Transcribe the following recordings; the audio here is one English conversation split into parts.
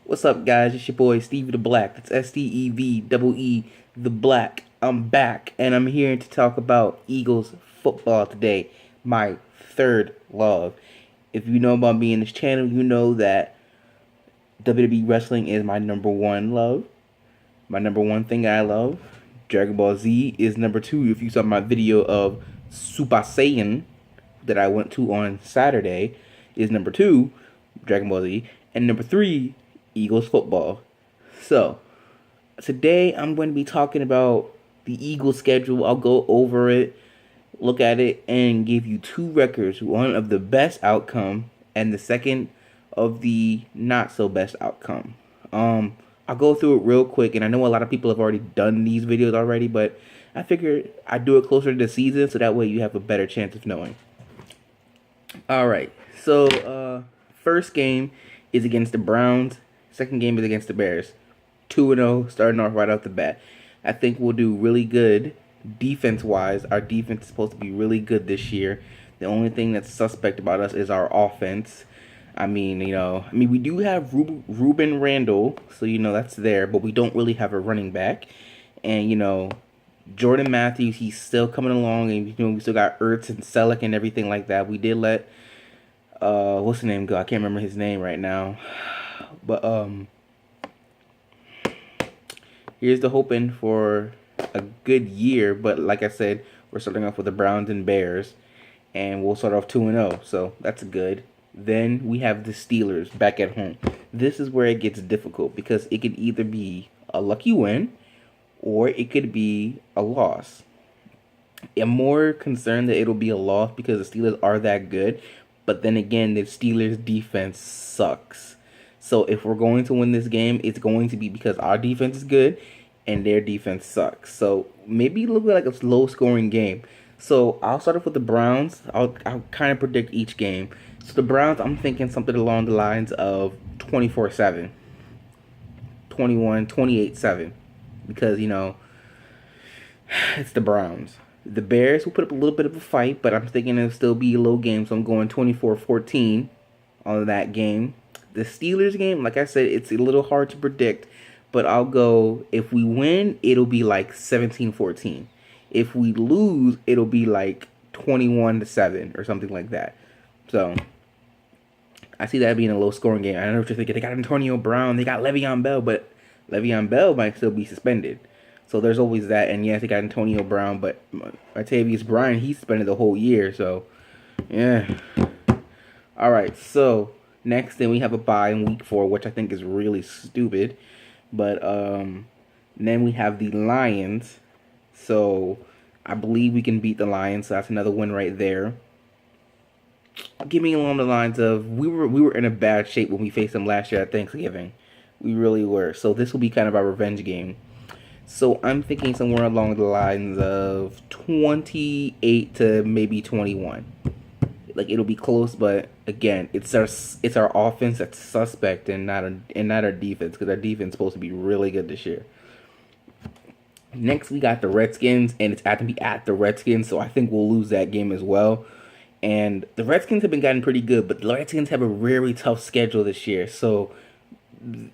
What's up, guys? It's your boy Stevie the Black. That's STEV the Black. I'm back, and I'm here to talk about Eagles football today. My third love. If you know about me in this channel, you know that WWE wrestling is my number one love. My number one thing I love. Dragon Ball Z is number two. If you saw my video of Super Saiyan that I went to on Saturday, is number two, Dragon Ball Z, and number three, Eagles football. So, today I'm going to be talking about the Eagles schedule. I'll go over it, look at it, and give you two records, one of the best outcome and the second of the not so best outcome. I'll go through it real quick, and I know a lot of people have already done these videos already, but I figured I'd do it closer to the season so that way you have a better chance of knowing. Alright, so first game is against the Browns. Second game is against the Bears. 2-0, starting off right off the bat. I think we'll do really good defense-wise. Our defense is supposed to be really good this year. The only thing that's suspect about us is our offense. We do have Ruben Randall, so, that's there, but we don't really have a running back. And, Jordan Matthews, he's still coming along, and, we still got Ertz and Selleck and everything like that. We did let, what's the name go? I can't remember his name right now. But, here's the hoping for a good year. But like I said, we're starting off with the Browns and Bears, and we'll start off 2-0. So that's good. Then we have the Steelers back at home. This is where it gets difficult because it could either be a lucky win or it could be a loss. I'm more concerned that it'll be a loss because the Steelers are that good. But then again, the Steelers defense sucks. So if we're going to win this game, it's going to be because our defense is good and their defense sucks. So maybe it'll look like a low-scoring game. So I'll start off with the Browns. I'll kind of predict each game. So the Browns, I'm thinking something along the lines of 24-7, 28-7, because it's the Browns. The Bears will put up a little bit of a fight, but I'm thinking it'll still be a low game. So I'm going 24-14 on that game. The Steelers game, like I said, it's a little hard to predict, but I'll go, if we win, it'll be like 17-14. If we lose, it'll be like 21-7 or something like that. So I see that being a low scoring game. I know what you're thinking. They got Antonio Brown, they got Le'Veon Bell, but Le'Veon Bell might still be suspended. So there's always that. And yes, they got Antonio Brown, but Martavius Bryant, he's suspended the whole year. So yeah. All right, so next, then we have a bye in week 4, which I think is really stupid. But then we have the Lions. So I believe we can beat the Lions. So that's another win right there. Give me along the lines of we were in a bad shape when we faced them last year at Thanksgiving. We really were. So this will be kind of our revenge game. So I'm thinking somewhere along the lines of 28 to maybe 21. Like, it'll be close, but again, it's our offense that's suspect and not our defense, because our defense is supposed to be really good this year. Next, we got the Redskins, and it's at to be at the Redskins, so I think we'll lose that game as well. And the Redskins have been getting pretty good, but the Redskins have a very tough schedule this year. So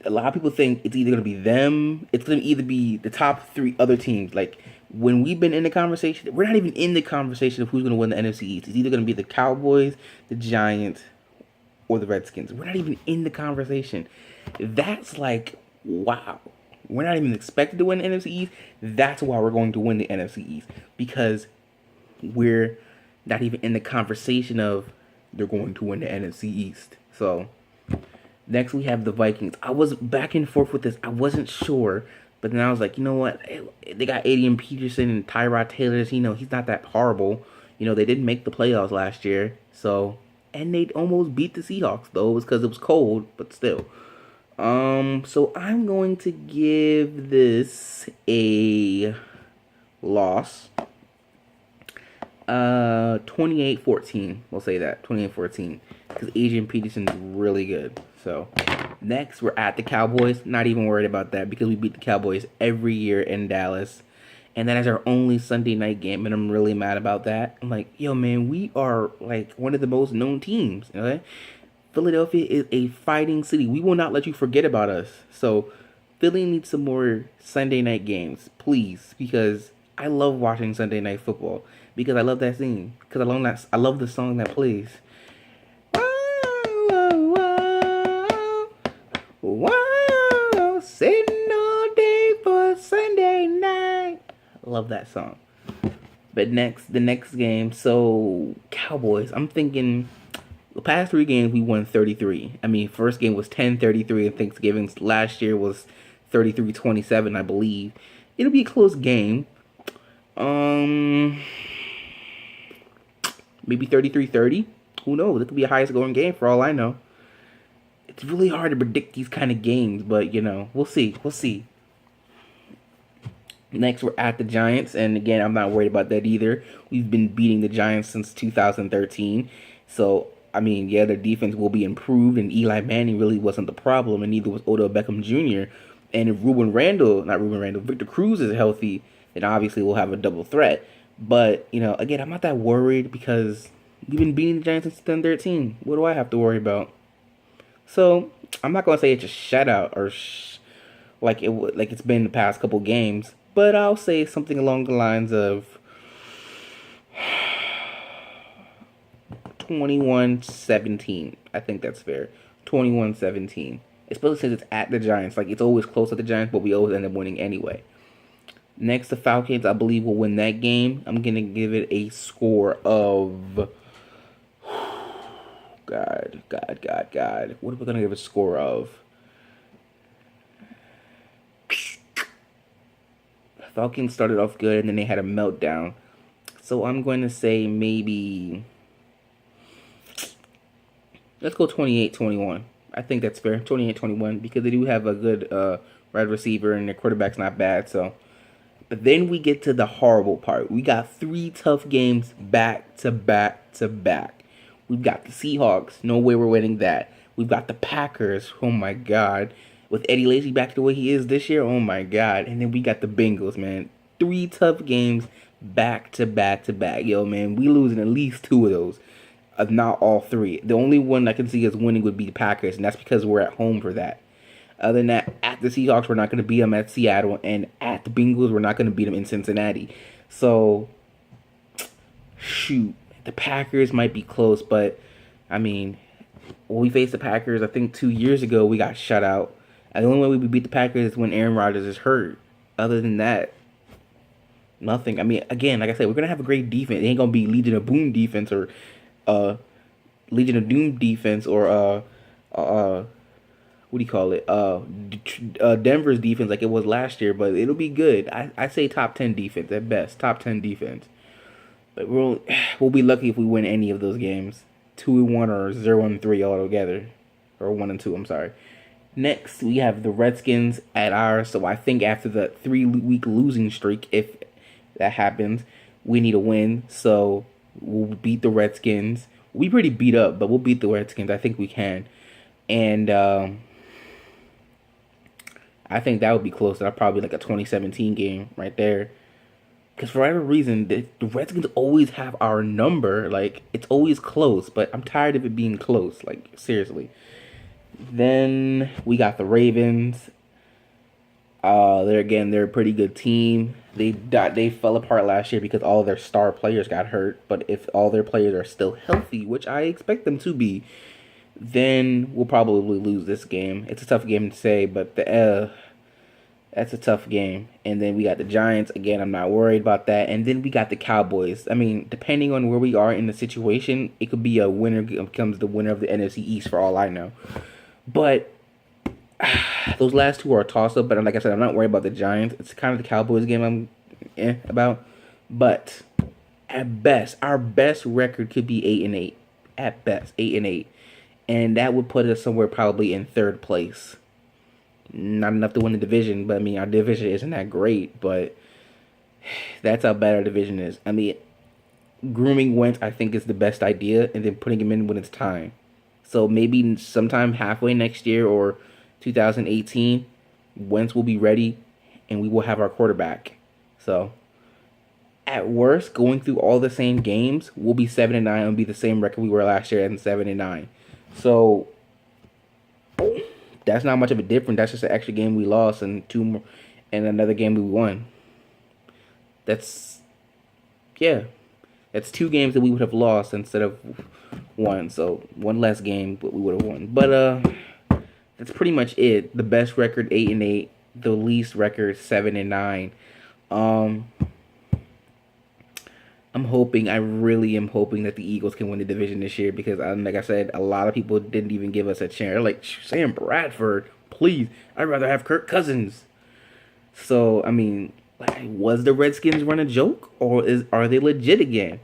a lot of people think it's either going to be them, it's going to either be the top 3 other teams. Like, when we've been in the conversation, we're not even in the conversation of who's going to win the NFC East. It's either going to be the Cowboys, the Giants, or the Redskins. We're not even in the conversation. That's like, wow. We're not even expected to win the NFC East. That's why we're going to win the NFC East. Because we're not even in the conversation of they're going to win the NFC East. So next we have the Vikings. I was back and forth with this. I wasn't sure. But then I was like, you know what? They got Adrian Peterson and Tyrod Taylor. He's not that horrible. They didn't make the playoffs last year. So, and they almost beat the Seahawks, though. It was because it was cold, but still. So I'm going to give this a loss. 28-14. We'll say that. 28-14. Because Adrian Peterson's really good. So next, we're at the Cowboys. Not even worried about that because we beat the Cowboys every year in Dallas. And that is our only Sunday night game, and I'm really mad about that. I'm like, yo, man, we are, like, one of the most known teams, okay? Philadelphia is a fighting city. We will not let you forget about us. So Philly needs some more Sunday night games, please, because I love watching Sunday night football because I love that scene because I love the song that plays. Whoa, whoa, whoa, sitting all day for Sunday night. I love that song. But the next game, so Cowboys. I'm thinking the past 3 games we won 33. I mean, first game was 10-33 and Thanksgiving. Last year was 33-27, I believe. It'll be a close game. Maybe 33-30. Who knows? It could be a high scoring game for all I know. It's really hard to predict these kind of games, but we'll see. We'll see. Next, we're at the Giants, and again, I'm not worried about that either. We've been beating the Giants since 2013, so I mean, yeah, their defense will be improved, and Eli Manning really wasn't the problem, and neither was Odell Beckham Jr. And if Victor Cruz is healthy, then obviously we'll have a double threat. But again, I'm not that worried because we've been beating the Giants since 2013. What do I have to worry about? So I'm not gonna say it's a shutout or like it's been the past couple games, but I'll say something along the lines of 21-17. I think that's fair. 21-17. Especially since it's at the Giants. Like, it's always close at the Giants, but we always end up winning anyway. Next, the Falcons, I believe, will win that game. I'm going to give it a score of... God. What are we going to give a score of? Falcons started off good, and then they had a meltdown. So I'm going to say maybe... Let's go 28-21. I think that's fair. 28-21 because they do have a good wide receiver and their quarterback's not bad. So, but then we get to the horrible part. We got 3 tough games back to back to back. We've got the Seahawks. No way we're winning that. We've got the Packers. Oh my God. With Eddie Lacy back to the way he is this year. Oh my God. And then we got the Bengals, man. 3 tough games back to back to back. Yo, man, we losing at least 2 of those. Not all 3. The only one I can see us winning would be the Packers, and that's because we're at home for that. Other than that, at the Seahawks, we're not going to beat them at Seattle, and at the Bengals, we're not going to beat them in Cincinnati. So, shoot, the Packers might be close, but, I mean, when we faced the Packers, I think 2 years ago, we got shut out. And the only way we beat the Packers is when Aaron Rodgers is hurt. Other than that, nothing. I mean, again, like I said, we're going to have a great defense. It ain't going to be Legion of Boom defense or Legion of Doom defense or what do you call it? Denver's defense like it was last year, but it'll be good. I say top 10 defense at best, top 10 defense. But we'll be lucky if we win any of those games, 2-1 or 0-3 all together, or 1-2. I'm sorry. Next we have the Redskins at ours. So I think after the 3-week losing streak, if that happens, we need a win. So we'll beat the Redskins. We pretty beat up, but we'll beat the Redskins. I think we can. And I think that would be close. That's probably like a 2017 game right there. Because for whatever reason, the Redskins always have our number. Like, it's always close, but I'm tired of it being close. Like, seriously. Then we got the Ravens. They're a pretty good team. They fell apart last year because all of their star players got hurt. But if all their players are still healthy, which I expect them to be, then we'll probably lose this game. It's a tough game to say, but that's a tough game. And then we got the Giants. Again, I'm not worried about that. And then we got the Cowboys. I mean, depending on where we are in the situation, it could be a winner becomes the winner of the NFC East for all I know. But those last 2 are a toss-up. But like I said, I'm not worried about the Giants. It's kind of the Cowboys game I'm about. But at best, our best record could be 8-8. At best, 8-8. And that would put us somewhere probably in 3rd place. Not enough to win the division, but I mean, our division isn't that great, but that's how bad our division is. I mean, grooming Wentz, I think, is the best idea, and then putting him in when it's time. So maybe sometime halfway next year or 2018, Wentz will be ready, and we will have our quarterback. So, at worst, going through all the same games, we'll be 7-9 and be the same record we were last year at 7-9. So that's not much of a difference. That's just an extra game we lost and two more, and another game we won. That's yeah. That's two games that we would have lost instead of one. So one less game, but we would have won. But that's pretty much it. The best record 8-8. The least record 7-9. Um, I'm hoping. I really am hoping that the Eagles can win the division this year because, like I said, a lot of people didn't even give us a chance. They're like, Sam Bradford, please. I'd rather have Kirk Cousins. So I mean, was the Redskins run a joke, or are they legit again?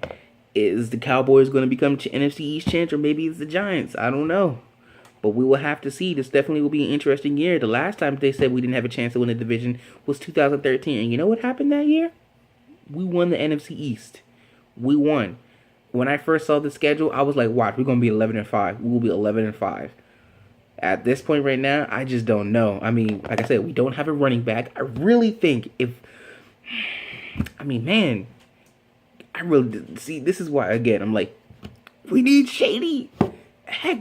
Is the Cowboys going to become NFC East champs, or maybe it's the Giants? I don't know, but we will have to see. This definitely will be an interesting year. The last time they said we didn't have a chance to win the division was 2013, and you know what happened that year? We won the NFC East. We won. When I first saw the schedule, I was like, "Watch, we're gonna be 11-5. We will be 11-5." At this point right now, I just don't know. I mean, like I said, we don't have a running back. I really think man, I really see. This is why again I'm like, we need Shady. Heck,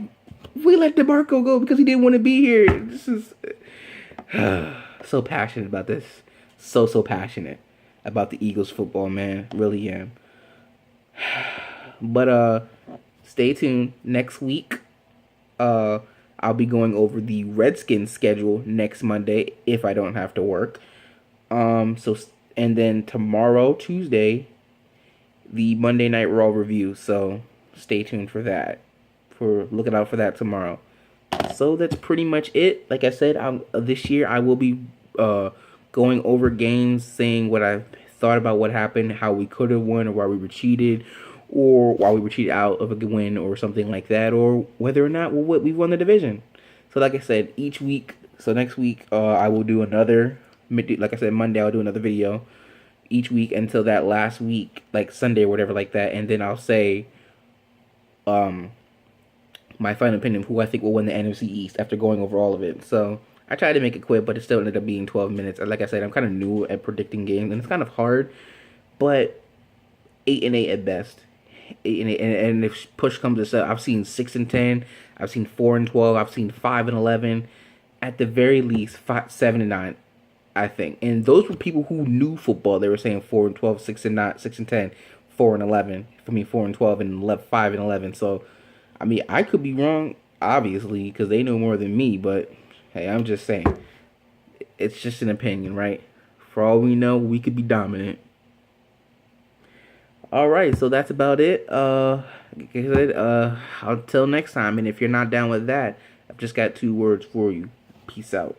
we let DeMarco go because he didn't want to be here. This is so passionate about this. So passionate about the Eagles football, man. Really am. But stay tuned. Next week, I'll be going over the Redskins schedule next Monday if I don't have to work. And then tomorrow, Tuesday, the Monday Night Raw review. So stay tuned for that. For looking out for that tomorrow. So that's pretty much it. Like I said, this year I will be going over games, saying what I thought about what happened, how we could have won, or why we were cheated, or why we were cheated out of a win, or something like that, or whether or not we won the division. So like I said, each week. So next week I will do another. Like I said, Monday I'll do another video each week until that last week, like Sunday or whatever like that, and then I'll say my final opinion of who I think will win the NFC East after going over all of it. So I tried to make it quick, but it still ended up being 12 minutes. And like I said, I'm kind of new at predicting games, and it's kind of hard, but 8-8 at best. 8-8, and if push comes to shove, I've seen 6-10, I've seen 4-12, I've seen 5-11, at the very least 7-9. I think, and those were people who knew football. They were saying 4-12, 6-9, 6-10, 4-11. For me, 4-12 and 5-11. So, I mean, I could be wrong, obviously, because they know more than me. But hey, I'm just saying, it's just an opinion, right? For all we know, we could be dominant. All right, so that's about it. Until next time, and if you're not down with that, I've just got 2 words for you. Peace out.